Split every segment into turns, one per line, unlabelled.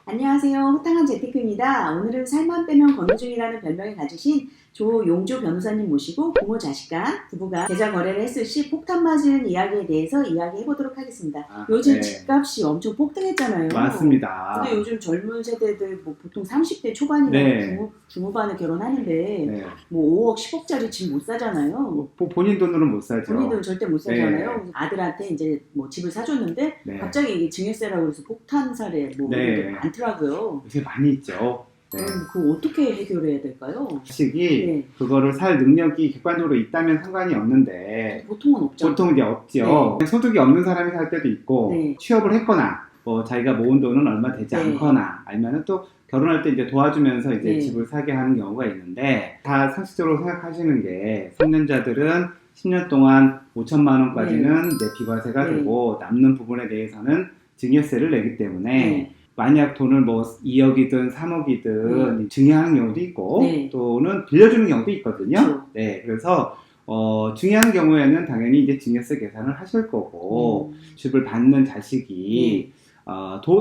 안녕하세요. 호탕한 재테크입니다. 오늘은 살만 빼면 건우중이라는 별명을 가지신 조용조 변호사님 모시고 부모 자식 간 부부가 계좌 거래를 했을 시 폭탄 맞은 이야기에 대해서 이야기해 보도록 하겠습니다. 요즘
네.
집값이 엄청 폭등했잖아요.
맞습니다.
근데 요즘 젊은 세대들 뭐 보통 30대 초반이나
네.
중후반에 결혼하는데
네.
뭐 5억, 10억짜리 집 못 사잖아요.
본인 돈으로는 못 사죠.
본인들은 절대 못 사잖아요.
네.
그래서 아들한테 이제 뭐 집을 사줬는데
네.
갑자기 이게 증여세라고 해서 폭탄 사례 뭐
네.
이런 게 많더라고요.
요새 많이 있죠. 네.
그거 어떻게 해결해야 될까요?
자식이
네.
그거를 살 능력이 객관적으로 있다면 상관이 없는데
보통은 없죠.
보통 이제 없죠. 소득이 없는 사람이 살 때도 있고
네.
취업을 했거나 뭐 자기가 모은 돈은 얼마 되지
네.
않거나 아니면 또 결혼할 때 이제 도와주면서 이제
네.
집을 사게 하는 경우가 있는데 다 상식적으로 생각하시는 게 성년자들은 10년 동안 5천만 원까지는 내 비과세가
네.
되고 남는 부분에 대해서는 증여세를 내기 때문에
네.
만약 돈을 뭐 2억이든 3억이든 증여하는 경우도 있고
네.
또는 빌려주는 경우도 있거든요.
그렇죠.
네, 그래서 증여하는 경우에는 당연히 이제 증여세 계산을 하실 거고 집을 받는 자식이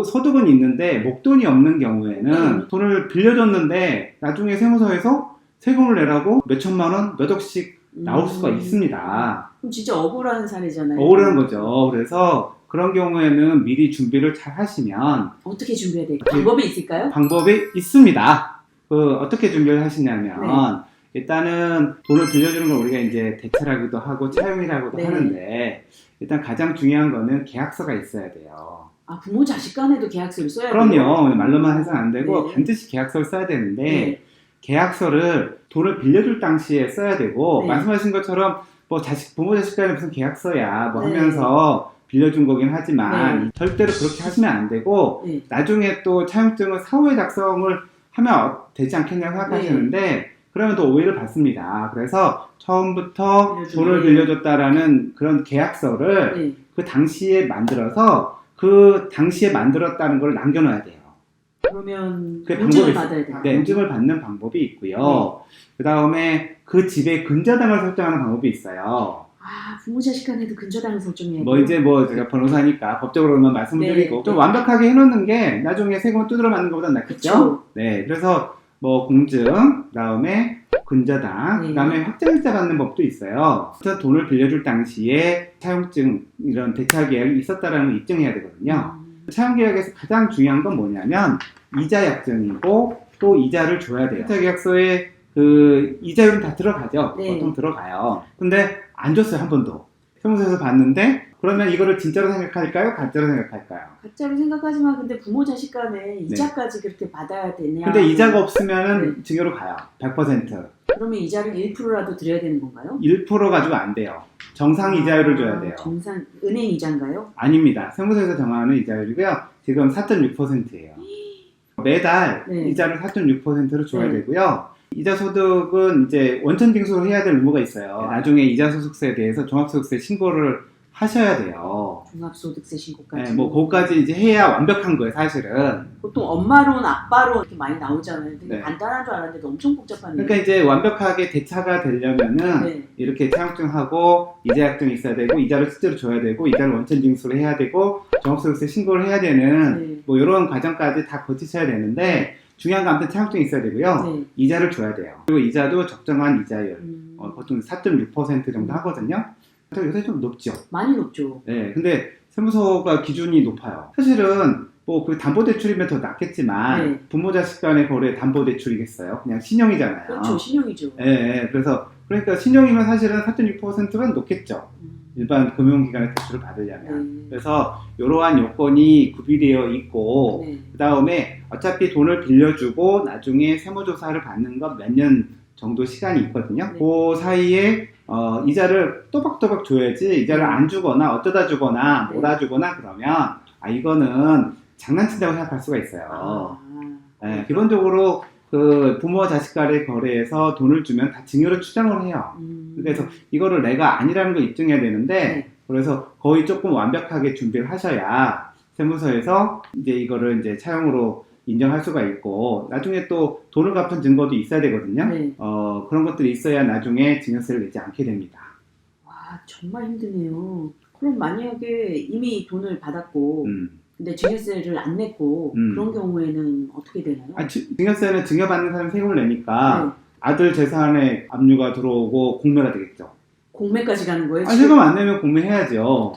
소득은 있는데 목돈이 없는 경우에는 돈을 빌려줬는데 나중에 세무서에서 세금을 내라고 몇 천만 원, 몇 억씩 나올 수가 있습니다.
그럼 진짜 억울한 사례잖아요.
억울한 거죠. 그래서 그런 경우에는 미리 준비를 잘 하시면
어떻게 준비해야 될까요? 방법이 있을까요?
방법이 있습니다. 어떻게 준비를 하시냐면 일단은 돈을 빌려주는 걸 우리가 이제 대차라고도 하고 차용이라고도 하는데 일단 가장 중요한 거는 계약서가 있어야 돼요.
아, 부모 자식 간에도 계약서를 써야 돼요?
그럼요. 말로만 해서는 안 되고 반드시 계약서를 써야 되는데 계약서를 돈을 빌려줄 당시에 써야 되고 말씀하신 것처럼 뭐 부모 자식 간에 무슨 계약서야 뭐 하면서 빌려준 거긴 하지만 절대로 그렇게 하시면 안 되고 나중에 또 차용증을 사후에 작성을 하면 되지 않겠냐고 생각하시는데 그러면 또 오해를 받습니다. 그래서 처음부터 돈을 빌려줬다라는 그런 계약서를 그 당시에 만들어서 그 당시에 만들었다는 걸 남겨놔야 돼요.
그러면 인증을 받아야 돼요?
네, 인증을 받는 방법이 있고요. 그 다음에 그 집의 근저당을 설정하는 방법이 있어요.
아, 부모 자식 간에도 근저당을 설정해야 돼요?
제가 변호사니까 법적으로만 말씀을 드리고 좀 완벽하게 해놓는 게 나중에 세금 두드러 맞는 것보다 낫겠죠?
그쵸?
네, 그래서 뭐 공증, 그 다음에 근저당, 그 다음에 확정일자 받는 법도 있어요. 그래서 돈을 빌려줄 당시에 차용증, 이런 대차 계약이 있었다라는 걸 입증해야 되거든요. 차용 계약에서 가장 중요한 건 뭐냐면 이자 약정이고 또 이자를 줘야 돼요. 대차 계약서에 그 이자율은 다 들어가죠. 보통 들어가요. 근데 안 줬어요, 한 번도. 세무서에서 봤는데 그러면 이거를 진짜로 생각할까요? 가짜로 생각할까요?
가짜로 생각하지만 근데 부모 자식 간에 이자까지 그렇게 받아야 되냐?
근데 이자가 없으면은 증여로 가요. 100%.
그러면 이자를 1%라도 드려야 되는 건가요?
1% 가지고 안 돼요. 정상 이자율을 줘야 돼요.
정상 은행 이자인가요?
아닙니다. 세무서에서 정하는 이자율이고요. 지금 4.6%예요. 매달 이자를 4.6%로 줘야 되고요. 이자 소득은 이제 원천 징수를 해야 될 의무가 있어요. 나중에 이자 소득세에 대해서 종합소득세 신고를 하셔야 돼요.
종합소득세 신고까지.
네, 뭐 그거까지 이제 해야 완벽한 거예요, 사실은.
보통 엄마론, 아빠론 이렇게 많이 나오잖아요. 되게 간단한 줄 알았는데 엄청 복잡하네요.
그러니까 이제 완벽하게 대차가 되려면은 이렇게 차용증하고 이자 약정이 있어야 되고 이자를 실제로 줘야 되고 이자를 원천 징수를 해야 되고 종합소득세 신고를 해야 되는 뭐 이런 과정까지 다 거치셔야 되는데 중요한 건 아무튼 차용증이 있어야 되고요. 이자를 줘야 돼요. 그리고 이자도 적정한 이자율. 보통 4.6% 정도 하거든요. 요새 좀 높죠.
많이 높죠.
네, 근데 세무서가 기준이 높아요. 사실은 뭐 그 담보대출이면 더 낫겠지만 부모 자식 간의 거래 담보대출이겠어요? 그냥 신용이잖아요.
그렇죠, 신용이죠.
네, 그래서 그러니까 신용이면 사실은 4.6%는 높겠죠. 일반 금융기관의 대출을 받으려면. 그래서 이러한 요건이 구비되어 있고 그 다음에 어차피 돈을 빌려주고 나중에 세무조사를 받는 건 몇 년 정도 시간이 있거든요. 그 사이에 이자를 또박또박 줘야지 이자를 안 주거나 어쩌다 주거나 몰아 주거나 그러면 이거는 장난친다고 생각할 수가 있어요. 네, 기본적으로 그 부모와 자식 간의 거래에서 돈을 주면 다 증여로 추정을 해요. 그래서 이거를 내가 아니라는 걸 입증해야 되는데 그래서 거의 조금 완벽하게 준비를 하셔야 세무서에서 이제 이거를 이제 차용으로 인정할 수가 있고 나중에 또 돈을 갚은 증거도 있어야 되거든요. 그런 것들이 있어야 나중에 증여세를 내지 않게 됩니다.
와, 정말 힘드네요. 그럼 만약에 이미 돈을 받았고 근데 증여세를 안 냈고 그런 경우에는 어떻게 되나요?
증여세는 증여받는 사람이 세금을 내니까
네.
아들 재산에 압류가 들어오고 공매가 되겠죠.
공매까지 가는 거예요?
세금 안 내면 공매해야죠.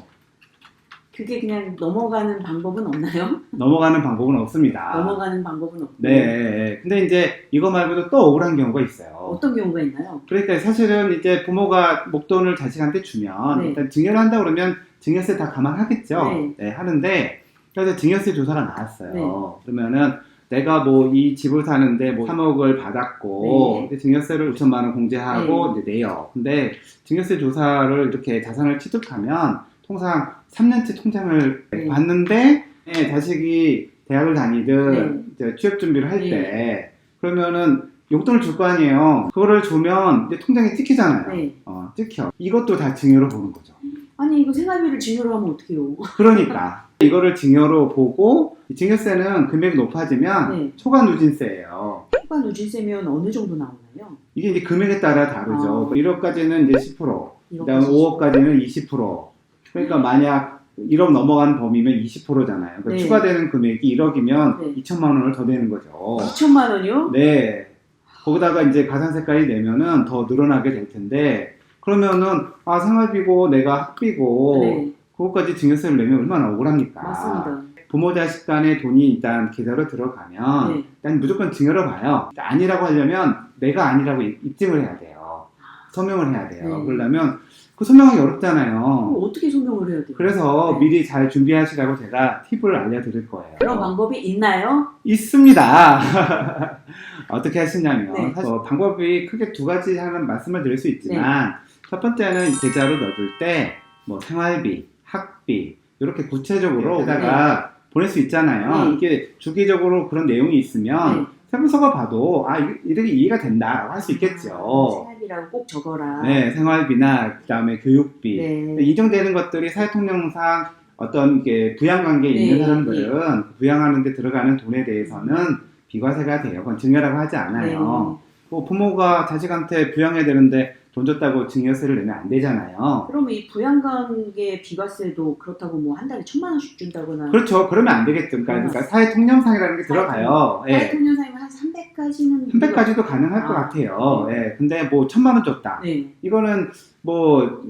그게 그냥 넘어가는 방법은 없나요?
넘어가는 방법은 없습니다.
넘어가는 방법은 없고.
네. 근데 이제 이거 말고도 또 억울한 경우가 있어요.
어떤 경우가 있나요?
그러니까 사실은 이제 부모가 목돈을 자식한테 주면
네.
일단 증여를 한다 그러면 증여세 다 감안하겠죠.
네.
네, 하는데 그래서 증여세 조사가 나왔어요.
네.
그러면은 내가 뭐 이 집을 사는데 뭐 3억을 받았고
네.
증여세를 5천만 원 공제하고
네.
이제 내요. 근데 증여세 조사를 이렇게 자산을 취득하면 통상 3년치 통장을
네.
받는데 자식이 대학을 다니든
네.
이제 취업 준비를 할 때
네.
그러면은 용돈을 줄 거 아니에요. 그거를 주면 이제 통장에 찍히잖아요.
네.
찍혀. 이것도 다 증여로 보는 거죠.
아니 이거 생활비를 증여로 하면 어떡해요?
그러니까 이거를 증여로 보고 증여세는 금액이 높아지면
네.
초과 누진세예요.
초과 누진세면 어느 정도 나오나요?
이게 이제 금액에 따라 다르죠. 1억까지는 이제 10%, 그다음에 5억까지는 20%. 그러니까 만약 1억 넘어가는 범위면 20%잖아요. 그러니까
네.
추가되는 금액이 1억이면
네.
2천만 원을 더 내는 거죠.
2천만 원이요?
네. 거기다가 이제 가산세까지 내면은 더 늘어나게 될 텐데, 그러면은, 생활비고 내가 학비고,
네.
그것까지 증여세를 내면 얼마나 억울합니까?
맞습니다.
부모 자식 간의 돈이 일단 계좌로 들어가면,
네.
일단 무조건 증여로 봐요. 아니라고 하려면 내가 아니라고 입증을 해야 돼요. 서명을 해야 돼요.
네.
그러려면, 그 서명하기
그럼
어렵잖아요.
어떻게 소명을 해야 돼요?
그래서
네.
미리 잘 준비하시라고 제가 팁을 알려드릴 거예요.
그런 방법이 있나요?
있습니다. 어떻게 하시냐면
네.
사실 방법이 크게 두 가지 하는 말씀을 드릴 수 있지만 첫 번째는 계좌로 넣어줄 때 뭐 생활비, 학비 이렇게 구체적으로 여기다가 보낼 수 있잖아요.
네.
이게 주기적으로 그런 내용이 있으면
네.
세무서가 봐도 이렇게 이해가 된다라고 할 수 있겠죠.
생활비라고 꼭 적어라.
네, 생활비나 그다음에 교육비
네.
인정되는 것들이 사회통념상 어떤 게 부양관계에 있는
네,
사람들은 부양하는 데 들어가는 돈에 대해서는 비과세가 돼요. 그건 증여라고 하지 않아요. 뭐 부모가 자식한테 부양해야 되는데 돈 줬다고 증여세를 내면 안 되잖아요.
그러면 이 부양관계 비과세도 그렇다고 뭐 한 달에 1,000만 원씩 준다거나.
그렇죠. 그러면 안 되겠죠. 그러니까 사회통념상이라는 게 들어가요. 예.
사회통념상이면 한 300까지는
300까지도 가능할 것 같아요. 예. 근데 뭐 1,000만 원 줬다.
네.
이거는 뭐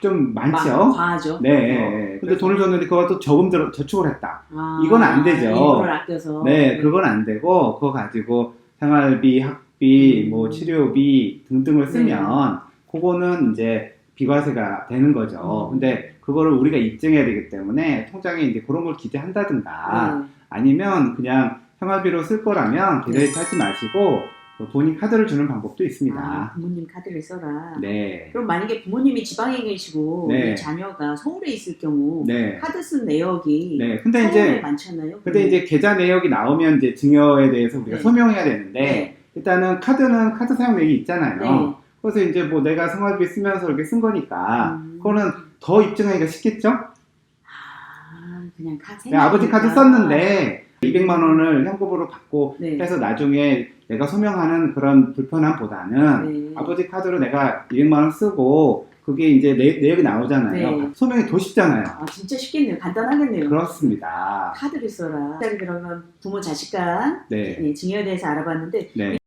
좀 많죠.
과하죠.
네. 근데 돈을 줬는데 그거 또 저축을 했다.
아,
이건 안 되죠.
일부러 아껴서.
네, 그건 안 되고 그거 가지고 생활비, 학비, 뭐 치료비 등등을 쓰면 그거는 이제 비과세가 되는 거죠. 근데 그거를 우리가 입증해야 되기 때문에 통장에 이제 그런 걸 기재한다든가
네.
아니면 그냥 생활비로 쓸 거라면 계좌에 하지 마시고 본인 카드를 주는 방법도 있습니다.
부모님 카드를 써라.
네.
그럼 만약에 부모님이 지방에 계시고
네.
이 자녀가 서울에 있을 경우
네.
카드 쓴 내역이
네. 근데
서울에
이제
많잖아요.
근데 이제 계좌 내역이 나오면 이제 증여에 대해서 우리가
네.
서명해야 되는데
네.
일단은 카드는 카드 사용 내역이 있잖아요.
네.
그래서 이제 뭐 내가 생활비 쓰면서 이렇게 쓴 거니까 그거는 더 입증하기가 쉽겠죠?
그냥 카드.
내가 아버지 카드 썼는데 200만 원을 현금으로 받고
네.
해서 나중에 내가 소명하는 그런 불편함보다는
네.
아버지 카드로 내가 200만 원 쓰고 그게 이제 내역이 나오잖아요.
네.
소명이 더 쉽잖아요.
진짜 쉽겠네요. 간단하겠네요.
그렇습니다.
카드를 써라. 그러면 부모 자식 간
네.
증여에 대해서 알아봤는데
네.